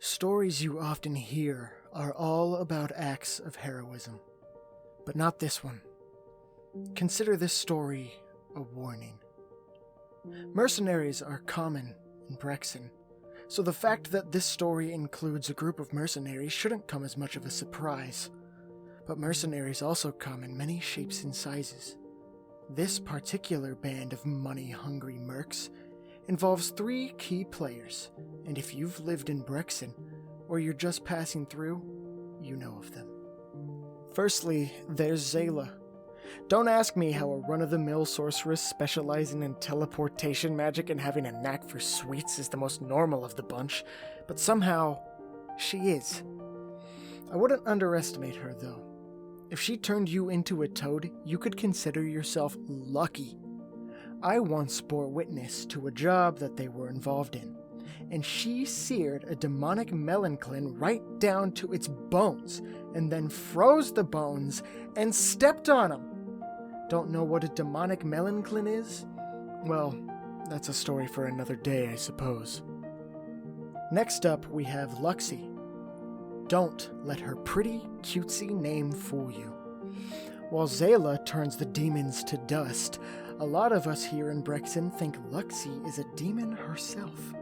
Stories you often hear are all about acts of heroism, but not this one. Consider this story a warning. Mercenaries are common in Brexin, so the fact that this story includes a group of mercenaries shouldn't come as much of a surprise. But mercenaries also come in many shapes and sizes. This particular band of money-hungry mercs involves 3 key players, and if you've lived in Brexin, or you're just passing through, you know of them. Firstly, there's Zayla. Don't ask me how a run-of-the-mill sorceress specializing in teleportation magic and having a knack for sweets is the most normal of the bunch, but somehow, she is. I wouldn't underestimate her, though. If she turned you into a toad, you could consider yourself lucky. I once bore witness to a job that they were involved in, and she seared a demonic melanclin right down to its bones, and then froze the bones and stepped on them. Don't know what a demonic melanclin is? Well, that's a story for another day, I suppose. Next up, we have Luxy. Don't let her pretty, cutesy name fool you. While Zayla turns the demons to dust, a lot of us here in Brexin think Luxy is a demon herself.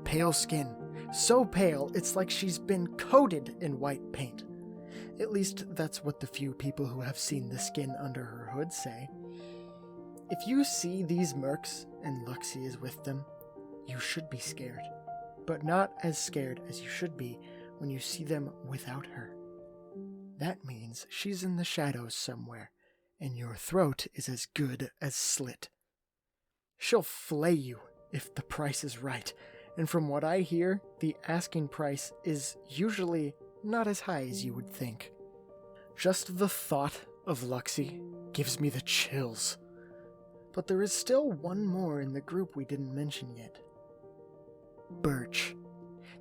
Pale skin, so pale it's like she's been coated in white paint. At least that's what the few people who have seen the skin under her hood say. If you see these mercs and Luxy is with them, you should be scared, but not as scared as you should be when you see them without her. That means she's in the shadows somewhere, and your throat is as good as slit. She'll flay you if the price is right, and from what I hear, the asking price is usually not as high as you would think. Just the thought of Luxy gives me the chills. But there is still one more in the group we didn't mention yet. Burch.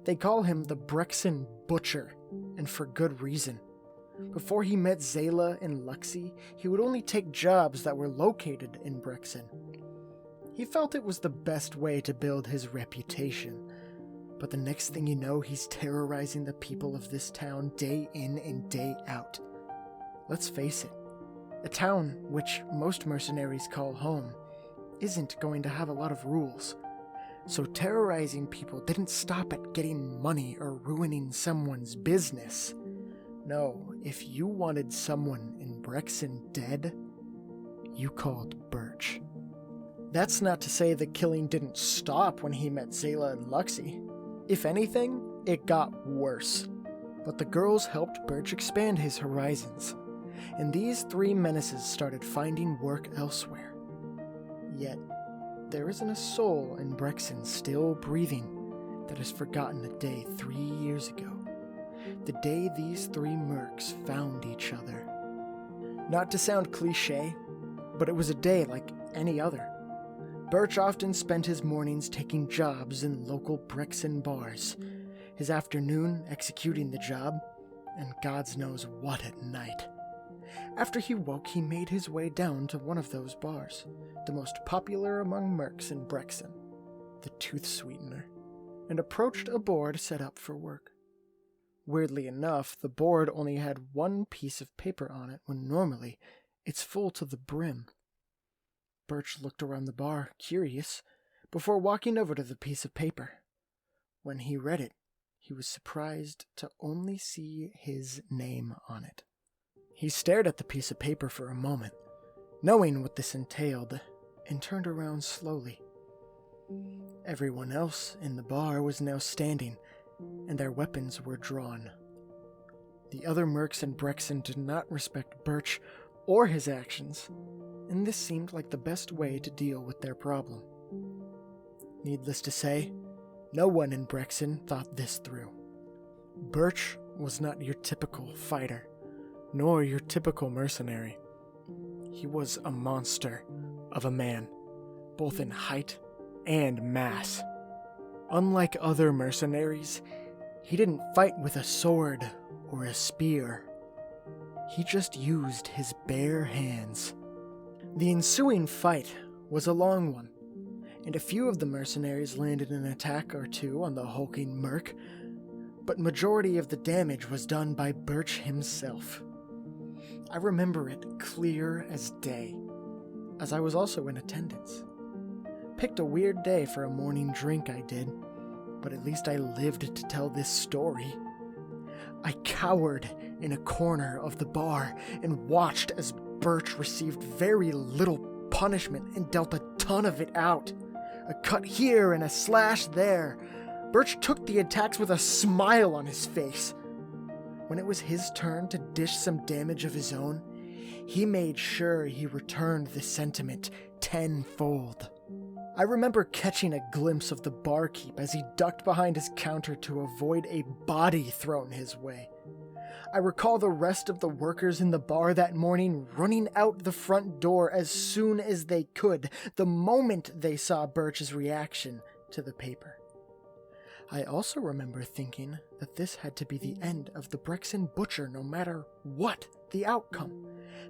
They call him the Brexin Butcher, and for good reason. Before he met Zayla and Luxy, he would only take jobs that were located in Brexin. He felt it was the best way to build his reputation, but the next thing you know, he's terrorizing the people of this town day in and day out. Let's face it, a town which most mercenaries call home isn't going to have a lot of rules. So terrorizing people didn't stop at getting money or ruining someone's business. No, if you wanted someone in Brexin dead, you called Burch. That's not to say the killing didn't stop when he met Zayla and Luxy. If anything, it got worse. But the girls helped Burch expand his horizons, and these 3 menaces started finding work elsewhere. Yet, there isn't a soul in Brexin still breathing that has forgotten a day 3 years ago. The day these 3 mercs found each other. Not to sound cliche, but it was a day like any other. Burch often spent his mornings taking jobs in local Brexin bars, his afternoon executing the job, and God knows what at night. After he woke, he made his way down to one of those bars, the most popular among mercs in Brexin, the Tooth Sweetener, and approached a board set up for work. Weirdly enough, the board only had 1 piece of paper on it when normally it's full to the brim. Burch looked around the bar, curious, before walking over to the piece of paper. When he read it, he was surprised to only see his name on it. He stared at the piece of paper for a moment, knowing what this entailed, and turned around slowly. Everyone else in the bar was now standing, and their weapons were drawn. The other mercs in Brexin did not respect Burch or his actions, and this seemed like the best way to deal with their problem. Needless to say, no one in Brexin thought this through. Burch was not your typical fighter, nor your typical mercenary. He was a monster of a man, both in height and mass. Unlike other mercenaries, he didn't fight with a sword or a spear. He just used his bare hands. The ensuing fight was a long one, and a few of the mercenaries landed an attack or two on the hulking merc, but majority of the damage was done by Burch himself. I remember it clear as day, as I was also in attendance. Picked a weird day for a morning drink, I did, but at least I lived to tell this story. I cowered in a corner of the bar and watched as Burch received very little punishment and dealt a ton of it out. A cut here and a slash there. Burch took the attacks with a smile on his face. When it was his turn to dish some damage of his own, he made sure he returned the sentiment tenfold. I remember catching a glimpse of the barkeep as he ducked behind his counter to avoid a body thrown his way. I recall the rest of the workers in the bar that morning running out the front door as soon as they could, the moment they saw Burch's reaction to the paper. I also remember thinking that this had to be the end of the Brexin Butcher no matter what the outcome.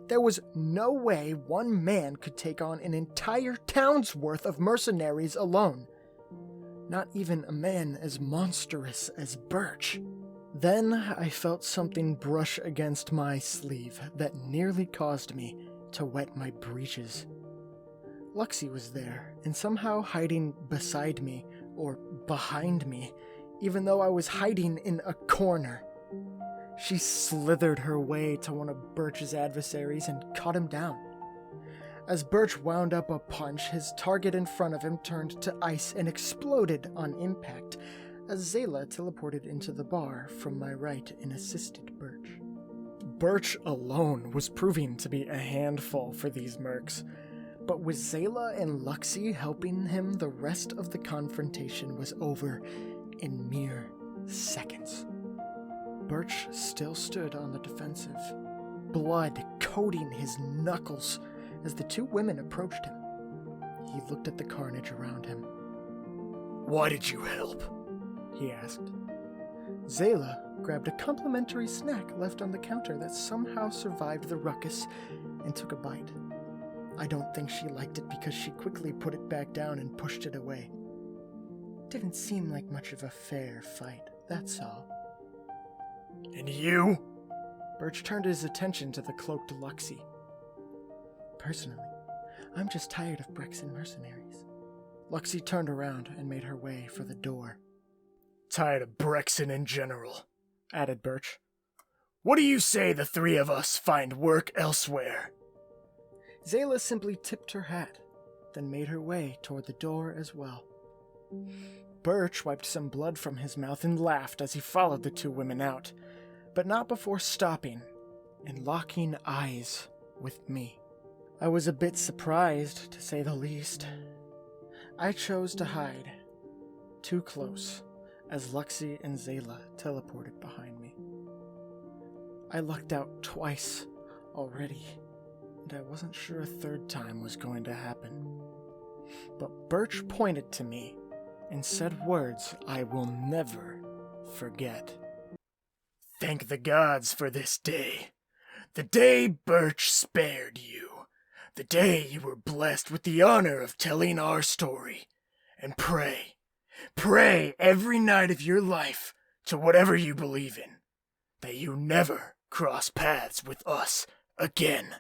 There was no way one man could take on an entire town's worth of mercenaries alone. Not even a man as monstrous as Burch. Then I felt something brush against my sleeve that nearly caused me to wet my breeches. Luxy was there, and somehow hiding beside me, or behind me, even though I was hiding in a corner. She slithered her way to one of Burch's adversaries and caught him down. As Burch wound up a punch, his target in front of him turned to ice and exploded on impact, as Zayla teleported into the bar from my right and assisted Burch. Burch alone was proving to be a handful for these mercs, but with Zayla and Luxy helping him, the rest of the confrontation was over in mere seconds. Burch still stood on the defensive, blood coating his knuckles as the two women approached him. He looked at the carnage around him. "Why did you help?" he asked. Zayla grabbed a complimentary snack left on the counter that somehow survived the ruckus and took a bite. I don't think she liked it because she quickly put it back down and pushed it away. Didn't seem like much of a fair fight, that's all. "And you?" Burch turned his attention to the cloaked Luxy. "Personally, I'm just tired of Brexin mercenaries." Luxy turned around and made her way for the door. "Tired of Brexin in general," added Burch. "What do you say the three of us find work elsewhere?" Zayla simply tipped her hat, then made her way toward the door as well. Burch wiped some blood from his mouth and laughed as he followed the two women out, but not before stopping and locking eyes with me. I was a bit surprised, to say the least. I chose to hide, too close, as Luxy and Zayla teleported behind me. I lucked out twice already, and I wasn't sure a third time was going to happen. But Burch pointed to me and said words I will never forget. "Thank the gods for this day. The day Burch spared you. The day you were blessed with the honor of telling our story. And pray every night of your life to whatever you believe in, that you never cross paths with us again."